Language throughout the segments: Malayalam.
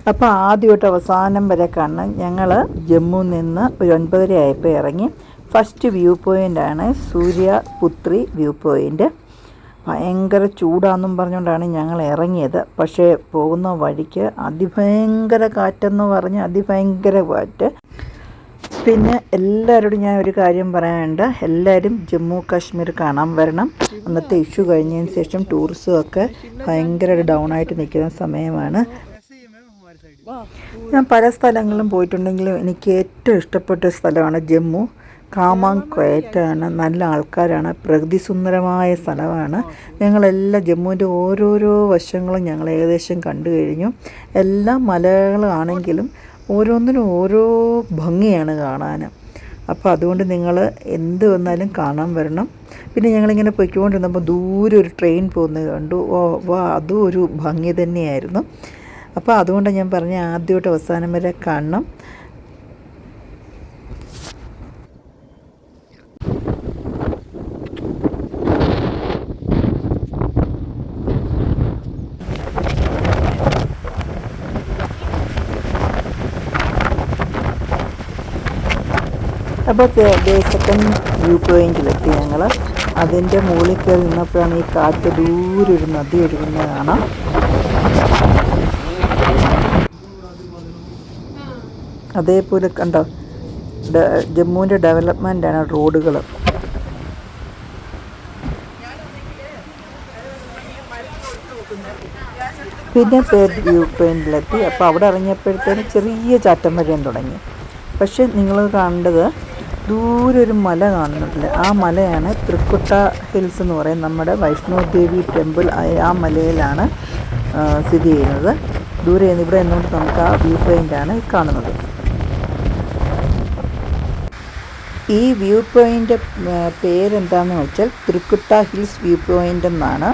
അപ്പോൾ ആദ്യം തൊട്ട് അവസാനം വരെ കാണണം. ഞങ്ങൾ ജമ്മുവിൽ നിന്ന് ഒരു 9:30 ആയപ്പോൾ ഇറങ്ങി. ഫസ്റ്റ് വ്യൂ പോയിൻ്റാണ് സൂര്യപുത്രി വ്യൂ പോയിൻ്റ്. ഭയങ്കര ചൂടാണെന്നും പറഞ്ഞുകൊണ്ടാണ് ഞങ്ങൾ ഇറങ്ങിയത്. പക്ഷേ പോകുന്ന വഴിക്ക് അതിഭയങ്കര കാറ്റെന്ന് പറഞ്ഞ് അതിഭയങ്കര കാറ്റ്. പിന്നെ എല്ലാവരോടും ഞാൻ ഒരു കാര്യം പറയാനുണ്ട്, എല്ലാവരും ജമ്മു കാശ്മീർ കാണാൻ വരണം. അന്നത്തെ ഇഷ്യൂ കഴിഞ്ഞതിന് ശേഷം ടൂറിസമൊക്കെ ഭയങ്കര ഡൗൺ ആയിട്ട് നിൽക്കുന്ന സമയമാണ്. ഞാൻ പല സ്ഥലങ്ങളിലും പോയിട്ടുണ്ടെങ്കിലും എനിക്ക് ഏറ്റവും ഇഷ്ടപ്പെട്ട സ്ഥലമാണ് ജമ്മു. കാമാങ് ക്വയറ്റാണ്, നല്ല ആൾക്കാരാണ്, പ്രകൃതി സുന്ദരമായ സ്ഥലമാണ്. ഞങ്ങളെല്ലാം ജമ്മുവിൻ്റെ ഓരോരോ വശങ്ങളും ഞങ്ങൾ ഏകദേശം കണ്ടു കഴിഞ്ഞു. എല്ലാ മലകളാണെങ്കിലും ഓരോന്നിനും ഓരോ ഭംഗിയാണ് കാണാൻ. അപ്പോൾ അതുകൊണ്ട് നിങ്ങൾ എന്ത് വന്നാലും കാണാൻ വരണം. പിന്നെ ഞങ്ങളിങ്ങനെ പൊയ്ക്കൊണ്ടിരുന്നപ്പോൾ ദൂരെ ഒരു ട്രെയിൻ പോകുന്നത് കണ്ടു. അതും ഒരു ഭംഗി തന്നെയായിരുന്നു. അപ്പോൾ അതുകൊണ്ടാണ് ഞാൻ പറഞ്ഞ ആദ്യം തൊട്ട് അവസാനം വരെ കാണണം. അപ്പോൾ സെക്കൻഡ് വ്യൂ പോയിൻറ്റിലെത്തി ഞങ്ങൾ. അതിൻ്റെ മുകളിൽ കയറി നിന്നപ്പോഴാണ് ഈ കാറ്റ് ദൂരെ ഒരു നദി ഒഴുകുന്നത് കാണാം. അതേപോലെ കണ്ടോ, ജമ്മുവിൻ്റെ ഡെവലപ്മെൻറ്റാണ് റോഡുകൾ. പിന്നെ തേർഡ് വ്യൂ പോയിൻറ്റിലെത്തി. അപ്പോൾ അവിടെ ഇറങ്ങിയപ്പോഴത്തേന് ചെറിയ ചാറ്റം വരാൻ തുടങ്ങി. പക്ഷെ നിങ്ങൾ കാണേണ്ടത് ദൂരെ ഒരു മല കാണുന്നുണ്ടല്ലേ, ആ മലയാണ് തൃക്കുട്ട ഹിൽസ് എന്ന് പറയും. നമ്മുടെ വൈഷ്ണോ ദേവി ടെമ്പിൾ ആ മലയിലാണ് സ്ഥിതി ചെയ്യുന്നത്. ദൂരെ നിന്ന് ഇവിടെ നിന്നുകൊണ്ട് നമുക്ക് ആ വ്യൂ പോയിൻ്റാണ് കാണുന്നത്. ഈ വ്യൂ പോയിൻ്റ് പേരെന്താണെന്ന് വെച്ചാൽ തൃക്കുട്ട ഹിൽസ് വ്യൂ പോയിൻ്റ് എന്നാണ്.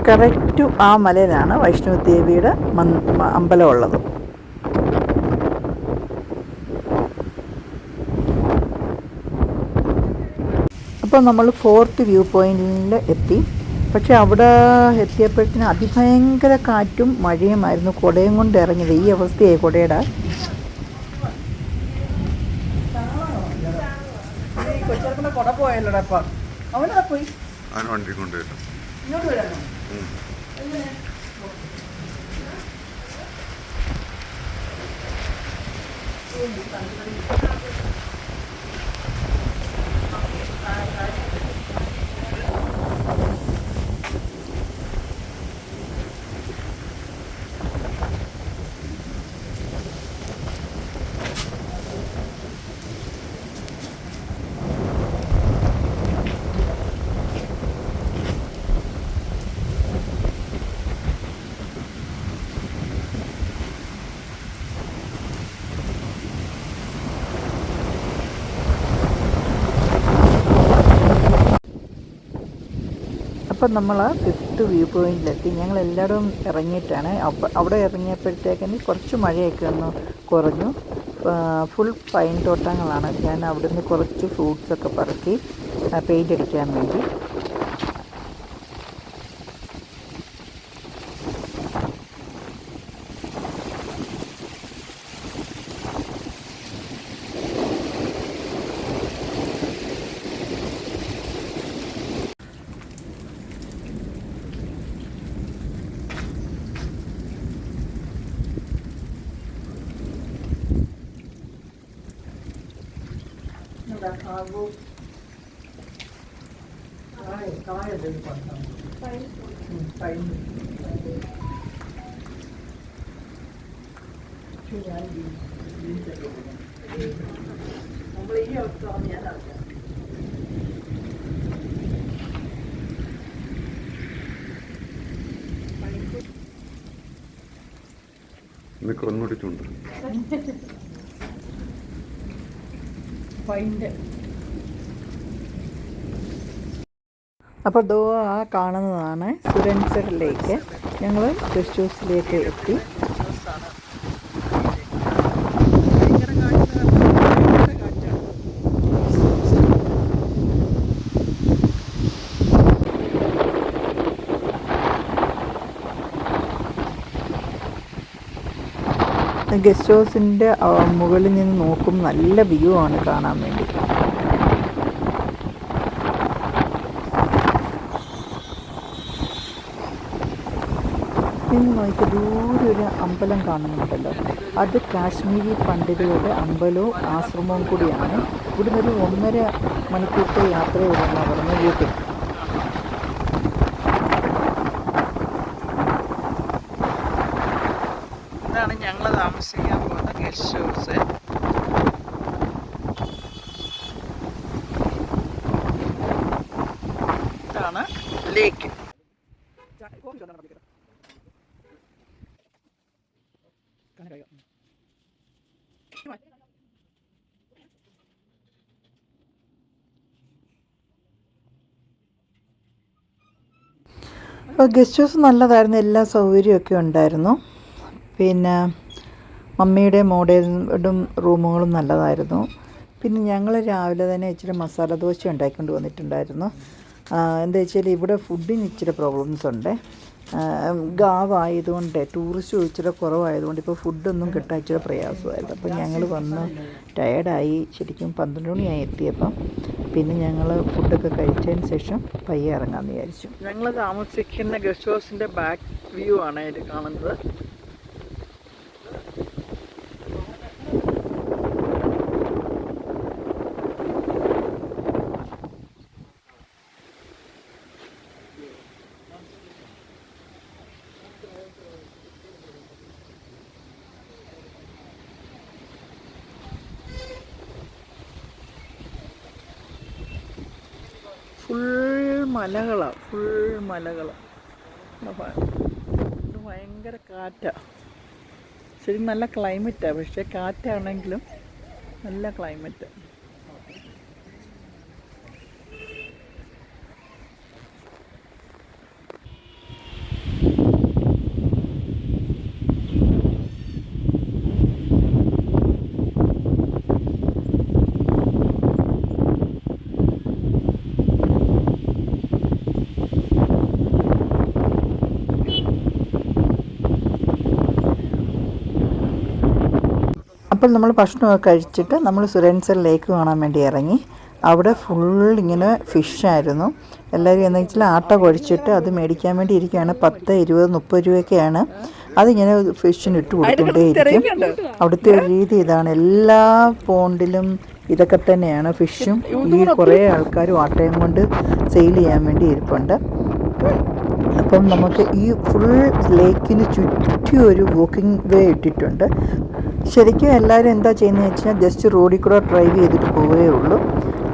കറക്റ്റ് ആ മലയിലാണ് വൈഷ്ണവ ദേവിയുടെ അമ്പലമുള്ളത്. അപ്പോൾ നമ്മൾ ഫോർത്ത് വ്യൂ പോയിന്റിൽ എത്തി. പക്ഷെ അവിടെ എത്തിയപ്പോഴത്തേന് അതിഭയങ്കര കാറ്റും മഴയുമായിരുന്നു. കുടയും കൊണ്ട് ഇറങ്ങിയത് ഈ അവസ്ഥയായി കുടയുടെ. കുട പോയല്ലോടാ അപ്പം അവനവിടെ പോയി വണ്ടി കൊണ്ടുവരും ഇങ്ങോട്ട് വരാമോ? അപ്പം നമ്മൾ ഫിഫ്ത്ത് വ്യൂ പോയിന്റിലെത്തി. ഞങ്ങൾ എല്ലായിടവും ഇറങ്ങിയിട്ടാണ്. അവിടെ ഇറങ്ങിയപ്പോഴത്തേക്കിന് കുറച്ച് മഴയൊക്കെ ഒന്ന് കുറഞ്ഞു. ഫുൾ പൈൻ തോട്ടങ്ങളാണ്. ഞാൻ അവിടുന്ന് കുറച്ച് ഫ്രൂട്ട്സൊക്കെ പറക്കി പെയിൻ്റ് അടിക്കാൻ വേണ്ടി. ഇതൊക്കെ ഒന്നുകൂടിയിട്ടുണ്ട്. അപ്പോൾ ദോ ആ കാണുന്നതാണ് സുരൻസർ ലേക്ക്. ഞങ്ങൾ ഗസ്റ്റ് ഹൗസിലേക്ക് എത്തി. ഗസ്റ്റ് ഹൗസിൻ്റെ മുകളിൽ നിന്ന് നോക്കും നല്ല വ്യൂ ആണ് കാണാൻ വേണ്ടി. ഇനി നോക്കി ദൂരെ ഒരു അമ്പലം കാണുന്നുണ്ടല്ലോ, അത് കാശ്മീരി പണ്ഡിതരുടെ അമ്പലവും ആശ്രമവും കൂടിയാണ്. ഇവിടുന്ന് ഒരു 1.5 മണിക്കൂറത്തെ യാത്രയുള്ളതെന്നാണ് പറഞ്ഞ വീട്ടിൽ. ഇതാണ് ഞങ്ങൾ താമസിക്കാൻ പോകുന്ന ഗസ്റ്റ് ഹൗസ്. ഇതാണ് ലേക്ക്. അപ്പോൾ ഗസ്റ്റ് ഹൗസ് നല്ലതായിരുന്നു, എല്ലാ സൗകര്യമൊക്കെ ഉണ്ടായിരുന്നു. പിന്നെ മമ്മിയുടെ മോഡേണും റൂമുകളും നല്ലതായിരുന്നു. പിന്നെ ഞങ്ങൾ രാവിലെ തന്നെ ഇച്ചിരി മസാല ദോശ ഉണ്ടാക്കിക്കൊണ്ട് വന്നിട്ടുണ്ടായിരുന്നു. എന്താ വെച്ചാൽ ഇവിടെ ഫുഡിന് ഇച്ചിരി പ്രോബ്ലംസ് ഉണ്ട്. ഗാവായതുകൊണ്ട് ടൂറിസ്റ്റ് ഇച്ചിരി കുറവായതുകൊണ്ട് ഇപ്പോൾ ഫുഡൊന്നും കിട്ടാൻ ഇച്ചിരി പ്രയാസമായിരുന്നു. അപ്പോൾ ഞങ്ങൾ വന്ന് ടയേർഡായി, ശരിക്കും 12 മണിയായി എത്തിയപ്പം. പിന്നെ ഞങ്ങൾ ഫുഡൊക്കെ കഴിച്ചതിന് ശേഷം പയ്യെ ഇറങ്ങാമെന്ന് വിചാരിച്ചു. ഞങ്ങൾ താമസിക്കുന്ന ഗസ്റ്റ് ഹൗസിൻ്റെ ബാക്ക് വ്യൂ ആണ് ഇത് കാണുന്നത്. ഫുൾ മലകളാണ്. ഇത് ഭയങ്കര കാറ്റാണ്. ശരി, നല്ല ക്ലൈമറ്റാണ്. പക്ഷേ കാറ്റാണെങ്കിലും നല്ല ക്ലൈമറ്റ്. അപ്പോൾ നമ്മൾ ഭക്ഷണമൊക്കെ കഴിച്ചിട്ട് നമ്മൾ സുരൻസർ ലേക്ക് കാണാൻ വേണ്ടി ഇറങ്ങി. അവിടെ ഫുൾ ഇങ്ങനെ ഫിഷായിരുന്നു. എല്ലാവരും എന്ന് വെച്ചാൽ ആട്ട കുഴച്ചിട്ട് അത് മേടിക്കാൻ വേണ്ടി ഇരിക്കുകയാണ്. 10, 20, 30 രൂപയൊക്കെയാണ്. അതിങ്ങനെ ഫിഷിന് ഇട്ട് കൊടുത്തുകൊണ്ടേയിരിക്കും. അവിടുത്തെ ഒരു രീതി ഇതാണ്. എല്ലാ പോണ്ടിലും ഇതൊക്കെ തന്നെയാണ് ഫിഷും. ഈ കുറേ ആൾക്കാരും ആട്ടയും കൊണ്ട് സെയിൽ ചെയ്യാൻ വേണ്ടി ഇരിപ്പുണ്ട്. അപ്പം നമുക്ക് ഈ ഫുൾ ലേക്കിന് ചുറ്റും ഒരു വാക്കിംഗ് വേ ഇട്ടിട്ടുണ്ട്. ശരിക്കും എല്ലാവരും എന്താ ചെയ്യുന്നതെന്ന് വെച്ചാൽ ജസ്റ്റ് റോഡിൽ കൂടെ ഡ്രൈവ് ചെയ്തിട്ട് പോവുകയേ ഉള്ളൂ.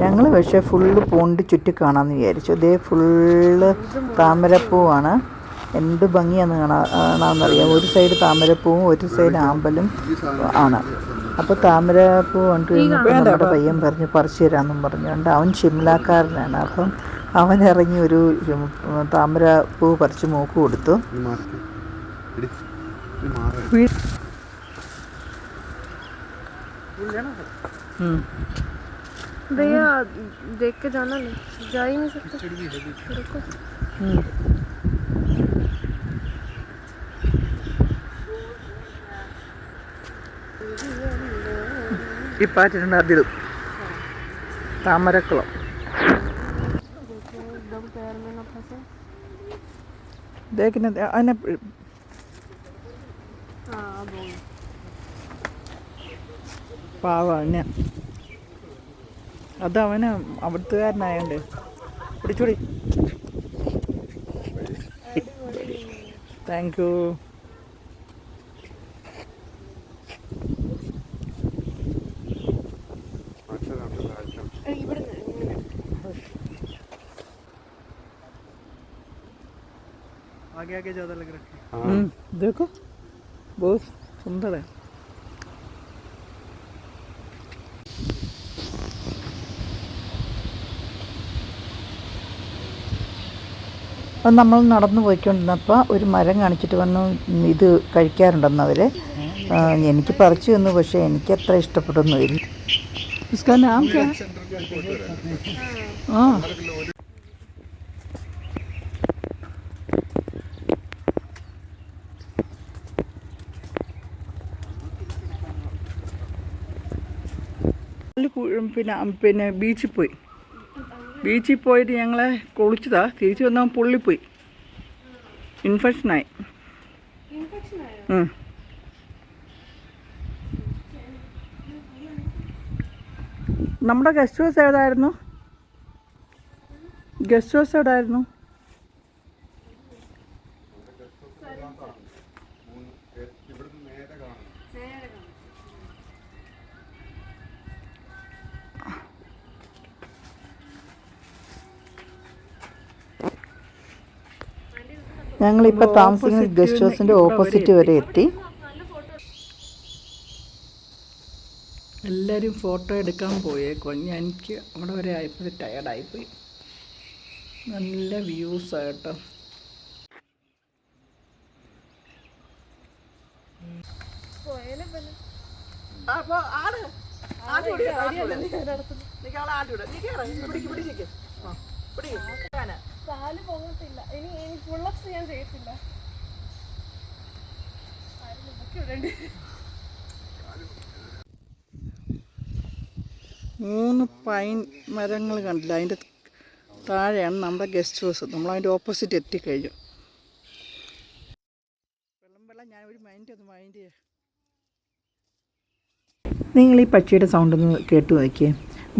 ഞങ്ങൾ പക്ഷേ ഫുള്ള് പോണ്ട് ചുറ്റി കാണാമെന്ന് വിചാരിച്ചു. അതേ ഫുള്ള് താമരപ്പൂവാണ്. എന്ത് ഭംഗിയാന്ന് കാണാമെന്നറിയാം. ഒരു സൈഡ് താമരപ്പൂവും ഒരു സൈഡ് ആമ്പലും ആണ്. അപ്പോൾ താമരപ്പൂ കൊണ്ട് കഴിഞ്ഞപ്പോൾ നമ്മുടെ പയ്യൻ പറഞ്ഞ് പറിച്ചു തരാമെന്നും പറഞ്ഞുകൊണ്ട്, അവൻ ഷിംലാക്കാരനാണ്. അപ്പം അവൻ ഇറങ്ങി ഒരു താമരപ്പൂ പറിച്ച് മൂക്ക് കൊടുത്തു. भैया देख के जाना, नहीं जा ही नहीं सकते। ഈ പാറ്റിട്ടുണ്ട് അതിലും താമരക്കുളം. അതിനെ പാവ തന്നെ. അതവന് അവിടുത്തുകാരനായോണ്ട് പിടിച്ചൂടി. Thank you. आगे आगे ज़्यादा लग रहा है। देखो बहुत सुंदर है. അത് നമ്മൾ നടന്നു പോയിക്കൊണ്ടിരുന്നപ്പോൾ ഒരു മരം കാണിച്ചിട്ട് വന്നു ഇത് കഴിക്കാറുണ്ടെന്ന് അവർ. എനിക്ക് പറിച്ചു തന്നു, പക്ഷേ എനിക്കത്ര ഇഷ്ടപ്പെട്ടൊന്നുമില്ല. इसका नाम क्या है? हाँ പിന്നെ ബീച്ചിൽ പോയിട്ട് ഞങ്ങളെ കുളിച്ചതാ. തിരിച്ചു വന്നാൽ പൊള്ളിപ്പോയി, ഇൻഫെക്ഷനായി. നമ്മുടെ ഗസ്റ്റ് ഹൗസ് എവിടായിരുന്നു? ഗസ്റ്റ് ഹൗസ് എവിടായിരുന്നു? ഞങ്ങളിപ്പോൾ താമസിക്കുന്ന ഗസ്റ്റ് ഹൗസിൻ്റെ ഓപ്പോസിറ്റ് വരെ എത്തി. എല്ലാവരും ഫോട്ടോ എടുക്കാൻ പോയേക്കോ. എനിക്ക് അവിടെ വരെ ആയപ്പോൾ ടയർഡായിപ്പോയി. നല്ല വ്യൂസാണ് കേട്ടോ. കാല് പോകത്തില്ല. ഇനി പുള്ളപ്സ് ഞാൻ ചെയ്യത്തില്ല. 3 പൈൻ മരങ്ങൾ കണ്ടില്ല, അതിൻ്റെ താഴെയാണ് നമ്മുടെ ഗസ്റ്റ് ഹൗസ്. നമ്മളതിൻ്റെ ഓപ്പോസിറ്റ് എത്തിക്കഴിഞ്ഞു. വെള്ളം ഞാൻ ഒരു മൈൻഡ് ചെയ്യാം. നിങ്ങൾ ഈ പക്ഷിയുടെ സൗണ്ടൊന്ന് കേട്ടു നോക്കിയേ.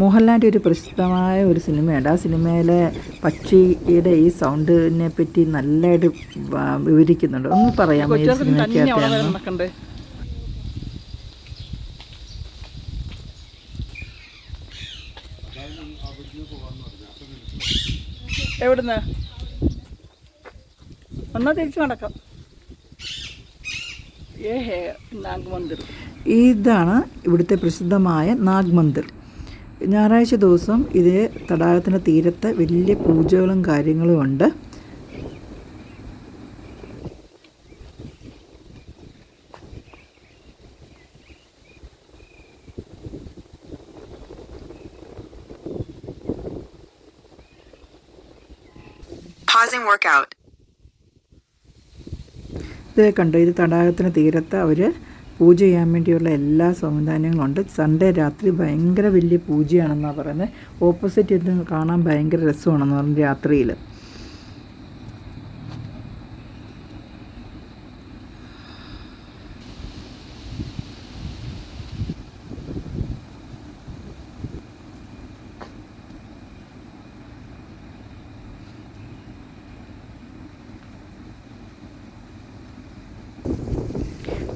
മോഹൻലാലിൻ്റെ ഒരു പ്രസിദ്ധമായ ഒരു സിനിമയുണ്ട്. ആ സിനിമയിലെ പക്ഷിയുടെ ഈ സൗണ്ടിനെ പറ്റി നല്ലതായിട്ട് വിവരിക്കുന്നുണ്ട്. ഒന്ന് പറയാമോ ഈ സിനിമയ്ക്കകത്ത്? എവിടുന്ന് ഒന്നാ തിരിച്ചു നടക്കാം. നാഗ് മന്ദിർ. ഇതാണ് ഇവിടുത്തെ പ്രസിദ്ധമായ നാഗ് മന്ദിർ. ഞായറാഴ്ച ദിവസം ഇത് തടാകത്തിൻ്റെ തീരത്ത് വലിയ പൂജകളും കാര്യങ്ങളും ഉണ്ട്. ഇത് കണ്ടോ, ഇത് തടാകത്തിന് തീരത്ത് അവർ പൂജ ചെയ്യാൻ വേണ്ടിയുള്ള എല്ലാ സംവിധാനങ്ങളുണ്ട്. സൺഡേ രാത്രി ഭയങ്കര വലിയ പൂജയാണെന്നാണ് പറയുന്നത്. ഓപ്പോസിറ്റ് ഇത് കാണാൻ ഭയങ്കര രസമാണെന്ന് പറഞ്ഞു രാത്രിയിൽ.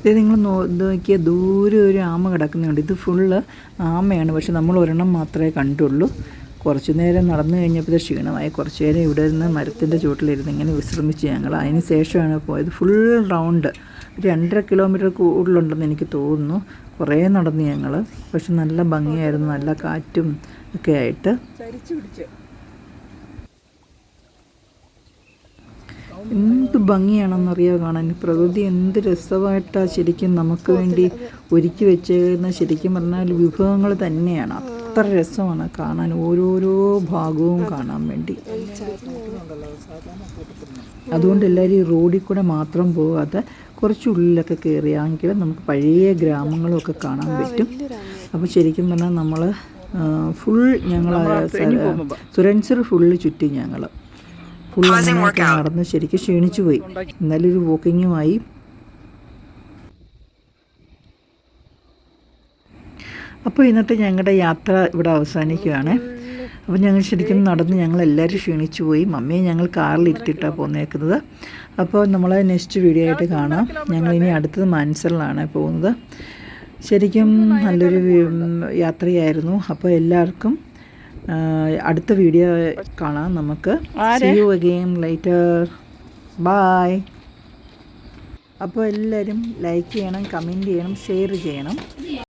ഇത് നിങ്ങൾ നോക്കിയാൽ ദൂരെ ഒരു ആമ കിടക്കുന്നുണ്ട്. ഇത് ഫുള്ള് ആമയാണ്, പക്ഷെ നമ്മൾ ഒരെണ്ണം മാത്രമേ കണ്ടുള്ളൂ. കുറച്ച് നേരം നടന്നു കഴിഞ്ഞപ്പോൾ ക്ഷീണമായി. കുറച്ച് നേരം ഇവിടെ നിന്ന് മരത്തിൻ്റെ ചുവട്ടിലിരുന്ന് ഇങ്ങനെ വിശ്രമിച്ച് ഞങ്ങൾ അതിന് ശേഷമാണ് പോയത്. ഫുൾ റൗണ്ട് 2.5 കിലോമീറ്റർ കൂടുതലുണ്ടെന്ന് എനിക്ക് തോന്നുന്നു. കുറേ നടന്നു ഞങ്ങൾ. പക്ഷെ നല്ല ഭംഗിയായിരുന്നു, നല്ല കാറ്റും ഒക്കെ ആയിട്ട്. എന്ത് ഭംഗിയാണെന്നറിയാമോ കാണാൻ. പ്രകൃതി എന്ത് രസമായിട്ടാണ് ശരിക്കും നമുക്ക് വേണ്ടി ഒരുക്കി വെച്ചേക്കുന്ന. ശരിക്കും പറഞ്ഞാൽ വിഭവങ്ങൾ തന്നെയാണ്. അത്ര രസമാണ് കാണാൻ, ഓരോരോ ഭാഗവും കാണാൻ വേണ്ടി. അതുകൊണ്ട് എല്ലാവരും ഈ റോഡിൽ കൂടെ മാത്രം പോകാതെ കുറച്ചുള്ളിലൊക്കെ കയറിയാണെങ്കിൽ നമുക്ക് പഴയ ഗ്രാമങ്ങളൊക്കെ കാണാൻ പറ്റും. അപ്പോൾ ശരിക്കും പറഞ്ഞാൽ നമ്മൾ ഫുൾ ഞങ്ങൾ സുരൻസർ ഫുള്ള് ചുറ്റി ഞങ്ങൾ നടന്ന് ശരിക്കും ക്ഷീണിച്ചു പോയി. എന്നാലും ഒരു വോക്കിങ്ങുമായി. അപ്പോൾ ഇന്നത്തെ ഞങ്ങളുടെ യാത്ര ഇവിടെ അവസാനിക്കുകയാണ്. അപ്പോൾ ഞങ്ങൾ ശരിക്കും നടന്ന് ഞങ്ങളെല്ലാവരും ക്ഷീണിച്ചു പോയി. മമ്മിയെ ഞങ്ങൾ കാറിലിരുത്തിയിട്ടാണ് പോന്നേക്കുന്നത്. അപ്പോൾ നമ്മളെ നെക്സ്റ്റ് വീഡിയോ ആയിട്ട് കാണാം. ഞങ്ങളിനി അടുത്തത് മാൻസറിലാണ് പോകുന്നത്. ശരിക്കും നല്ലൊരു യാത്രയായിരുന്നു. അപ്പോൾ എല്ലാവർക്കും അടുത്ത വീഡിയോ കാണാം നമുക്ക്. See you again later. Bye. അപ്പോൾ എല്ലാവരും ലൈക്ക് ചെയ്യണം, കമൻറ്റ് ചെയ്യണം, ഷെയർ ചെയ്യണം.